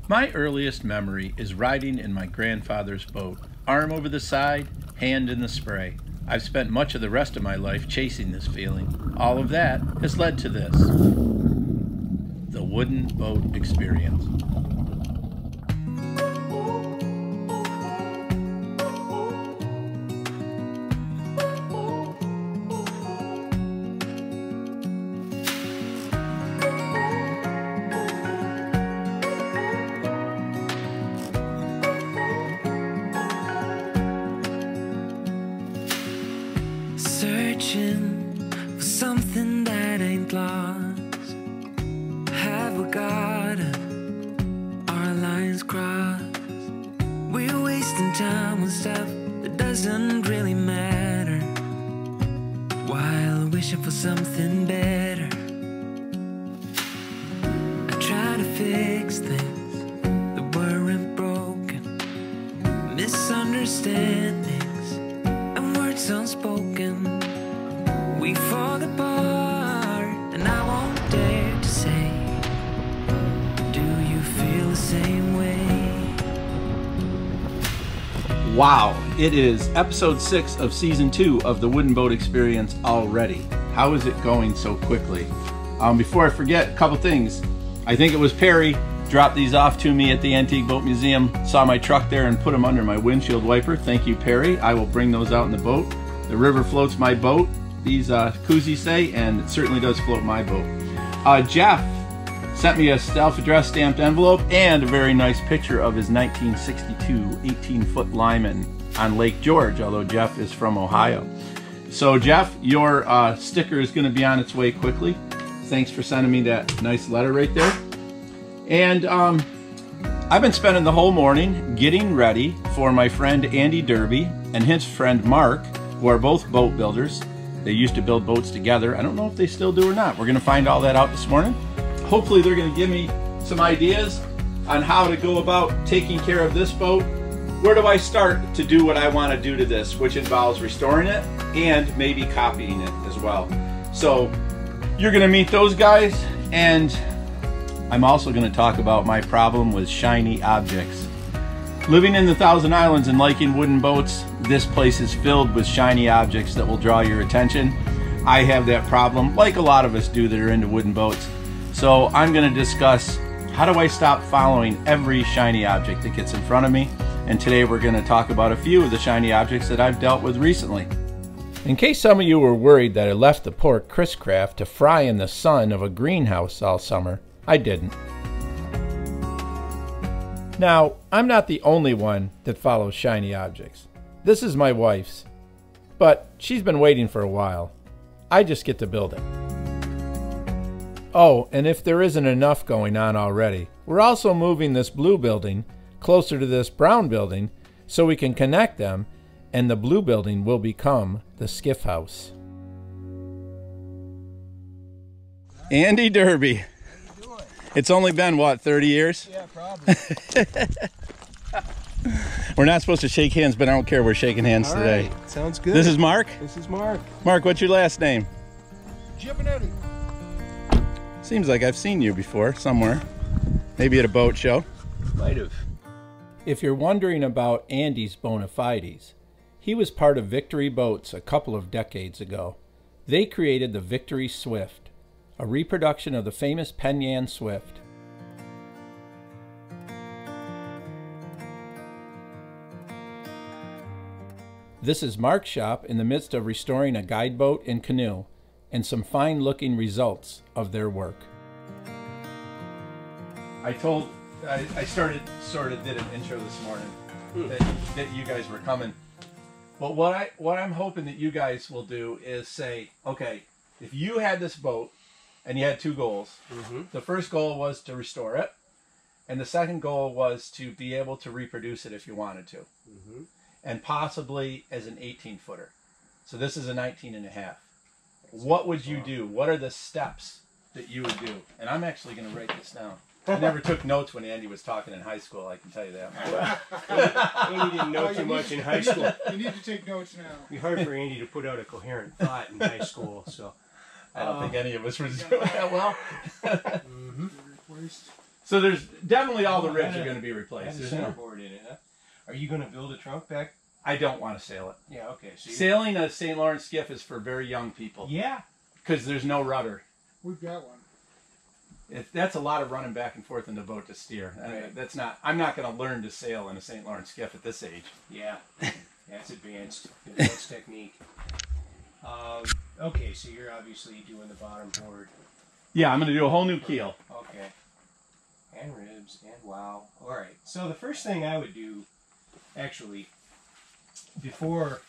My earliest memory is riding in my grandfather's boat, arm over the side, hand in the spray. I've spent much of the rest of my life chasing this feeling. All of that has led to this, the wooden boat experience. Searching for something that ain't lost. Have we got our lines crossed? We're wasting time on stuff that doesn't really matter, while wishing for something better. I try to fix things that weren't broken, misunderstandings and words unspoken. We fall apart, and I won't dare to say, do you feel the same way? Wow, it is episode 6 of season 2 of the Wooden Boat Experience already. How is it going so quickly? Before I forget, a couple things. I think it was Perry dropped these off to me at the Antique Boat Museum, saw my truck there and put them under my windshield wiper. Thank you, Perry. I will bring those out in the boat. The river floats my boat, these koozies say, and it certainly does float my boat. Jeff sent me a self-addressed stamped envelope and a very nice picture of his 1962 18-foot LYMAN on Lake George, although Jeff is from Ohio. So Jeff, your sticker is going to be on its way quickly. Thanks for sending me that nice letter right there. And I've been spending the whole morning getting ready for my friend Andy Derby and his friend Mark, who are both boat builders. They used to build boats together. I don't know if they still do or not. We're going to find all that out this morning. Hopefully they're going to give me some ideas on how to go about taking care of this boat. Where do I start to do what I want to do to this, which involves restoring it and maybe copying it as well. So you're going to meet those guys, and I'm also going to talk about my problem with shiny objects. Living in the Thousand Islands and liking wooden boats, this place is filled with shiny objects that will draw your attention. I have that problem, like a lot of us do that are into wooden boats. So I'm going to discuss how do I stop following every shiny object that gets in front of me. And today we're going to talk about a few of the shiny objects that I've dealt with recently. In case some of you were worried that I left the port Chris Craft to fry in the sun of a greenhouse all summer, I didn't. Now, I'm not the only one that follows shiny objects. This is my wife's, but she's been waiting for a while. I just get to build it. Oh, and if there isn't enough going on already, we're also moving this blue building closer to this brown building so we can connect them, and the blue building will become the Skiff House. Andy Derby. It's only been, what, 30 years? Yeah, probably. We're not supposed to shake hands, but I don't care. We're shaking hands today. Right. Sounds good. This is Mark? This is Mark. Mark, what's your last name? GIOVANNETTI. Seems like I've seen you before, somewhere. Maybe at a boat show. Might have. If you're wondering about Andy's bona fides, he was part of Victory Boats a couple of decades ago. They created the Victory Swift, a reproduction of the famous Penyan Swift. This is Mark's shop in the midst of restoring a guide boat and canoe, and some fine-looking results of their work. I sort of did an intro this morning that you guys were coming. But what I'm hoping that you guys will do is say, okay, if you had this boat and you had two goals. The first goal was to restore it, and the second goal was to be able to reproduce it if you wanted to. And possibly as an 18-footer. So this is a 19.5. What would you do? What are the steps that you would do? And I'm actually going to write this down. I never took notes when Andy was talking in high school, I can tell you that. Andy didn't know too much in high school. You need to take notes now. It'd be hard for Andy to put out a coherent thought in high school, so. I don't think any of us were doing that well. So there's definitely all the ribs are going to be replaced. Has a centerboard in it, huh? Are you going to build a trunk back? I don't want to sail it. Yeah, okay. So Sailing a St. Lawrence skiff is for very young people. Yeah. Because there's no rudder. We've got one. That's a lot of running back and forth in the boat to steer. Right. That's not. I'm not going to learn to sail in a St. Lawrence skiff at this age. Yeah. That's advanced technique. Okay, so you're obviously doing the bottom board. Yeah, I'm going to do a whole new keel. Okay. And ribs, and wow. All right. So the first thing I would do, actually, before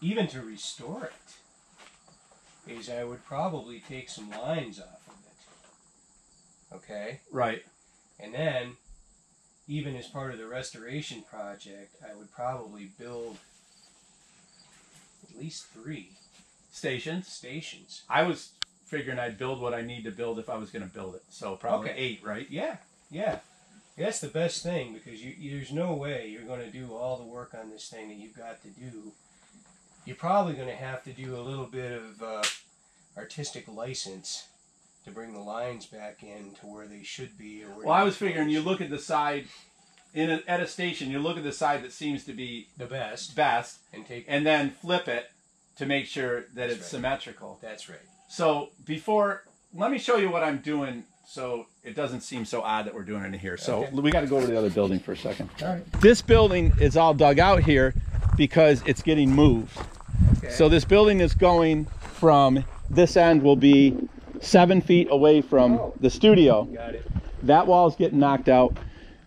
even to restore it, is I would probably take some lines off of it. Okay? Right. And then, even as part of the restoration project, I would probably build at least 3 Stations. I was figuring I'd build what I need to build if I was going to build it. So probably 8, right? Yeah, yeah. That's the best thing, because there's no way you're going to do all the work on this thing that you've got to do. You're probably going to have to do a little bit of artistic license to bring the lines back in to where they should be. Or where Well, I was figuring you look at the side, at a station, you look at the side that seems to be the best, and then flip it to make sure that That's it's right. symmetrical. That's right. So let me show you what I'm doing so it doesn't seem so odd that we're doing it in here. So we got to go to the other building for a second. All right. This building is all dug out here because it's getting moved. Okay. So this building is going from, this end will be 7 feet away from the studio. Got it. That wall is getting knocked out.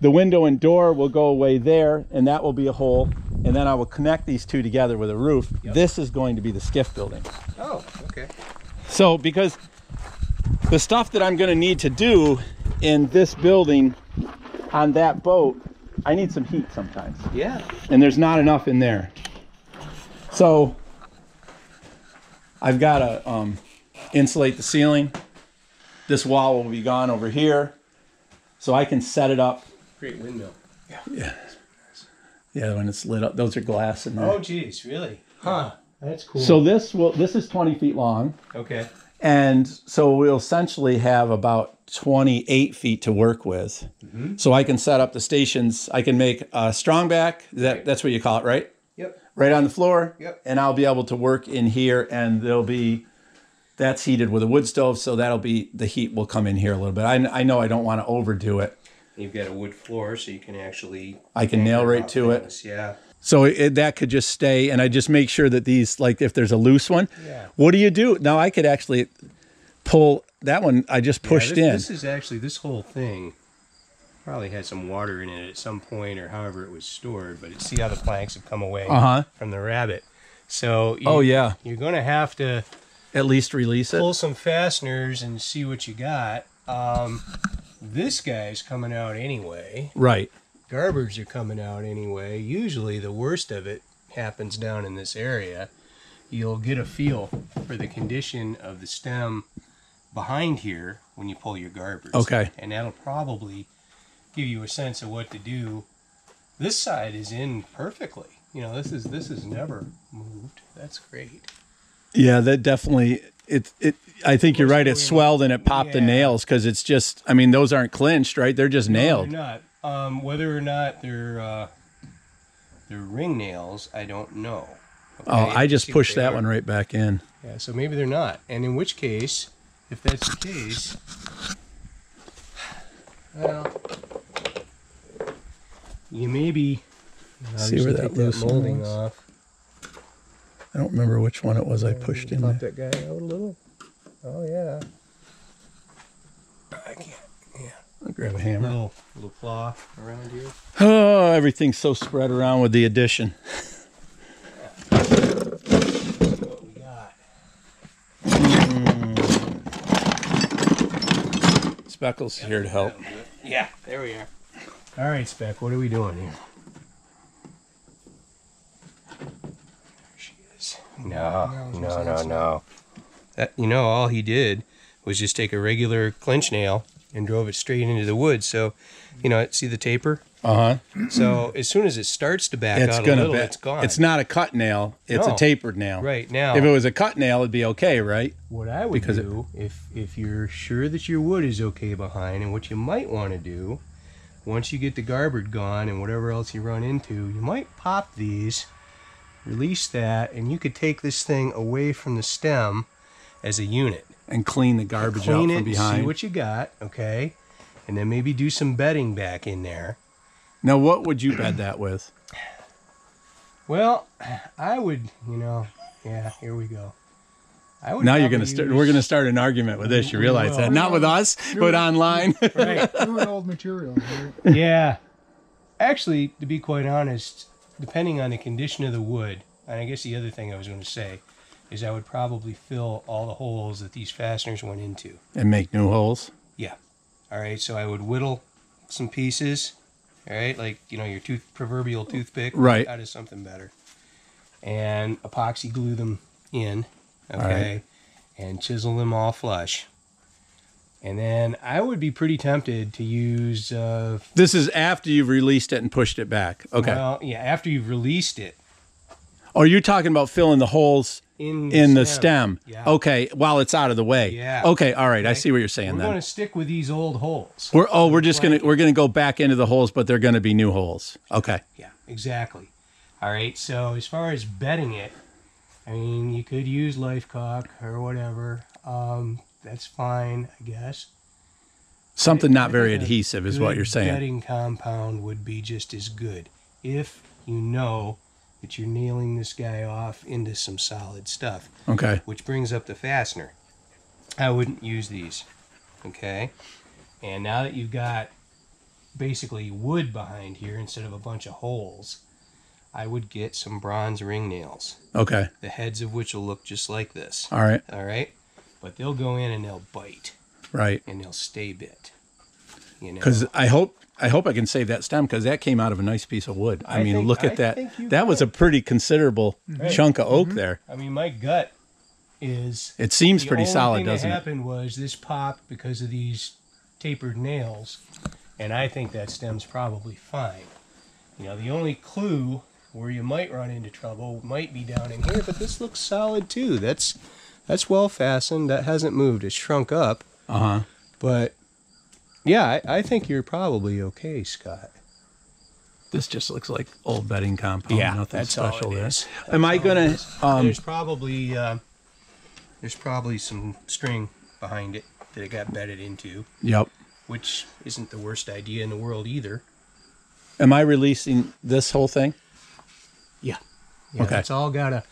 The window and door will go away there, and that will be a hole. And then I will connect these two together with a roof. Yep. This is going to be the skiff building. Oh, okay. So because the stuff that I'm going to need to do in this building on that boat, I need some heat sometimes. Yeah. And there's not enough in there. So I've got to insulate the ceiling. This wall will be gone over here. So I can set it up. Great windmill. Yeah. Yeah, when it's lit up, those are glass in there. Oh, geez, really? Huh. That's cool. So this is 20 feet long. Okay. And so we'll essentially have about 28 feet to work with. Mm-hmm. So I can set up the stations. I can make a strong back. That's what you call it, right? Yep. Right on the floor. Yep. And I'll be able to work in here, and that's heated with a wood stove, so the heat will come in here a little bit. I know I don't want to overdo it. You've got a wood floor, so you can actually... I can nail right to it. Yeah. So that could just stay, and I just make sure that these, like if there's a loose one, Yeah. what do you do? Now I could actually pull that one. I just pushed in. This is actually, this whole thing probably had some water in it at some point, or however it was stored, but see how the planks have come away from the rabbit. So you're going to have to at least release it. Pull some fasteners and see what you got. This guy's coming out anyway. Right. Garbers are coming out anyway. Usually the worst of it happens down in this area. You'll get a feel for the condition of the stem behind here when you pull your garbers. Okay. And that'll probably give you a sense of what to do. This side is in perfectly. You know, this is never moved. That's great. Yeah, that definitely I think you're right. It swelled and it popped the nails because it's just, I mean, those aren't clinched, right? They're just nailed. They're not. Whether or not they're ring nails, I don't know. Okay? Oh, I just pushed that one right back in. Yeah, so maybe they're not. And in which case, if that's the case, well, you maybe see where that loose molding off. I don't remember which one it was I pushed in Pop there. that guy out a little. Oh yeah. I can't. Yeah. I'll grab a hammer. Little claw around here. Oh, everything's so spread around with the addition. That's what we got. Speckles is here to help. Yeah, there we are. All right, Speck, what are we doing here? There she is. No. That, all he did was just take a regular clinch nail and drove it straight into the wood. So, you know, see the taper? Uh-huh. So as soon as it starts to back out a little, it's gone. It's not a cut nail. It's a tapered nail. Right. Now, if it was a cut nail, it'd be okay, right? What I would do, if you're sure that your wood is okay behind, and what you might want to do, once you get the garboard gone and whatever else you run into, you might pop these, release that, and you could take this thing away from the stem as a unit. And clean the garbage out from behind. See what you got, okay? And then maybe do some bedding back in there. Now, what would you bed that with? Well, I would, you know, yeah, here we go. Now you're going to start. We're going to start an argument with this. You realize that? Not with us, but online. Right. New and old material. Right? Yeah. Actually, to be quite honest, depending on the condition of the wood, and I guess the other thing I was going to say is I would probably fill all the holes that these fasteners went into. And make new holes? Yeah. All right, so I would whittle some pieces, all right, like, you know, your proverbial toothpick. Right. Out of something better. And epoxy glue them in, okay, right. And chisel them all flush. And then I would be pretty tempted to use... this is after you've released it and pushed it back. Okay. Well, yeah, after you've released it. Oh, you're talking about filling the holes in the stem. Yeah. Okay, while it's out of the way. Yeah. Okay, all right, okay. I see what you're saying. We're going to stick with these old holes. We're just going to go back into the holes, but they're going to be new holes. Okay. Yeah, exactly. All right, so as far as bedding it, I mean, you could use Life Caulk or whatever. That's fine, I guess. Something not very adhesive is what you're saying. Bedding compound would be just as good if you know that you're nailing this guy off into some solid stuff. Okay. Which brings up the fastener. I wouldn't use these. Okay. And now that you've got basically wood behind here instead of a bunch of holes, I would get some bronze ring nails. Okay. The heads of which will look just like this. All right. All right. But they'll go in and they'll bite. Right. And they'll stay bit. You know. Because I hope I can save that stem, because that came out of a nice piece of wood. I mean, look at that. That was a pretty considerable chunk of oak there. I mean, my gut is... It seems pretty solid, doesn't it? What happened was this popped because of these tapered nails, and I think that stem's probably fine. You know, the only clue where you might run into trouble might be down in here, but this looks solid too. That's well fastened. That hasn't moved. It's shrunk up. Uh-huh. But... yeah, I think you're probably okay, Scott. This just looks like old bedding compound. Yeah, nothing special there. Am I gonna? There's probably some string behind it that it got bedded into. Yep. Which isn't the worst idea in the world either. Am I releasing this whole thing? Yeah. Okay. It's all gotta,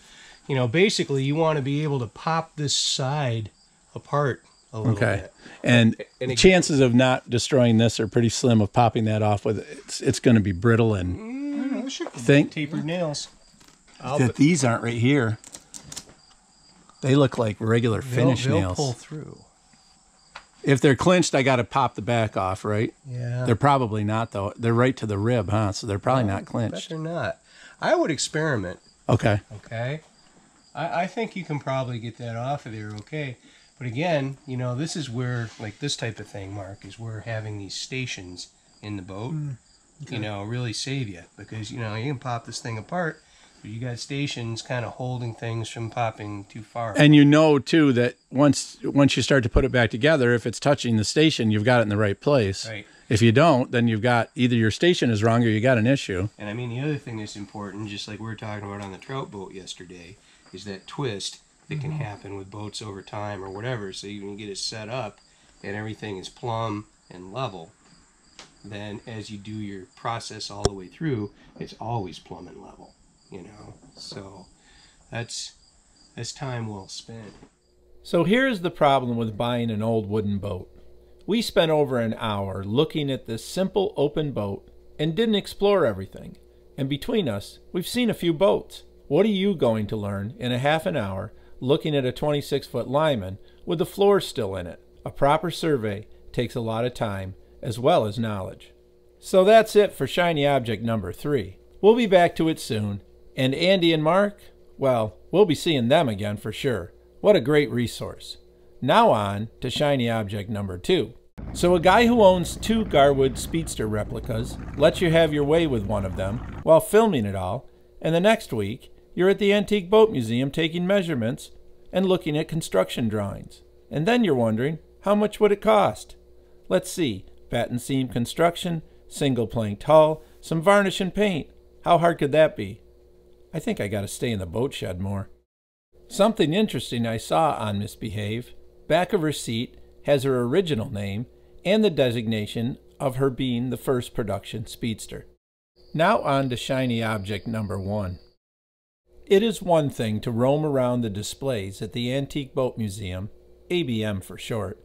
you know, basically you want to be able to pop this side apart a little bit. And chances of not destroying this are pretty slim of popping that off with it. It's going to be brittle and tapered nails. That these aren't right here. They look like regular finish nails. They'll pull through. If they're clinched, I got to pop the back off, right? Yeah. They're probably not, though. They're right to the rib, huh? So they're probably not clinched. But they're not. I would experiment. Okay. Okay. I think you can probably get that off of there okay. But again, you know, this is where, like this type of thing, Mark, is where having these stations in the boat, you know, really save you. Because, you know, you can pop this thing apart, but you got stations kind of holding things from popping too far. And you know, too, that once you start to put it back together, if it's touching the station, you've got it in the right place. Right. If you don't, then you've got either your station is wrong or you got an issue. And I mean, the other thing that's important, just like we were talking about on the trout boat yesterday, is that twist that can happen with boats over time or whatever. So you can get it set up and everything is plumb and level. Then as you do your process all the way through, it's always plumb and level, you know. So that's time well spent. So here's the problem with buying an old wooden boat. We spent over an hour looking at this simple open boat and didn't explore everything. And between us, we've seen a few boats. What are you going to learn in a half an hour looking at a 26-foot LYMAN with the floor still in it? A proper survey takes a lot of time as well as knowledge. So that's it for Shiny Object number 3. We'll be back to it soon. And Andy and Mark, well, we'll be seeing them again for sure. What a great resource. Now on to Shiny Object number 2. So a guy who owns 2 Gar Wood Speedster replicas lets you have your way with one of them while filming it all, and the next week you're at the Antique Boat Museum taking measurements and looking at construction drawings. And then you're wondering, how much would it cost? Let's see, batten seam construction, single planked hull, some varnish and paint. How hard could that be? I think I gotta stay in the boat shed more. Something interesting I saw on Misbehave, back of her seat has her original name and the designation of her being the first production speedster. Now on to shiny object number 1. It is one thing to roam around the displays at the Antique Boat Museum, ABM for short,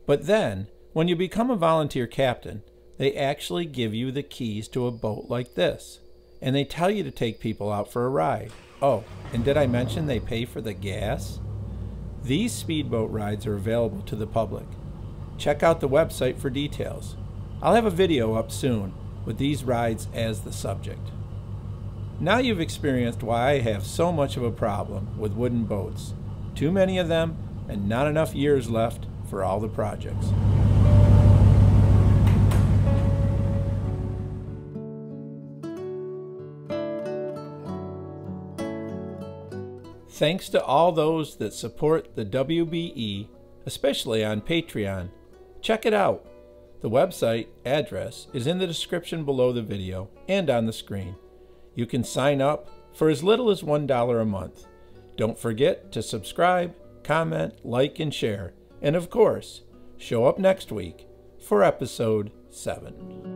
but then, when you become a volunteer captain, they actually give you the keys to a boat like this, and they tell you to take people out for a ride. Oh, and did I mention they pay for the gas? These speedboat rides are available to the public. Check out the website for details. I'll have a video up soon with these rides as the subject. Now you've experienced why I have so much of a problem with wooden boats. Too many of them and not enough years left for all the projects. Thanks to all those that support the WBE, especially on Patreon. Check it out. The website address is in the description below the video and on the screen. You can sign up for as little as $1 a month. Don't forget to subscribe, comment, like, and share. And of course, show up next week for episode 7.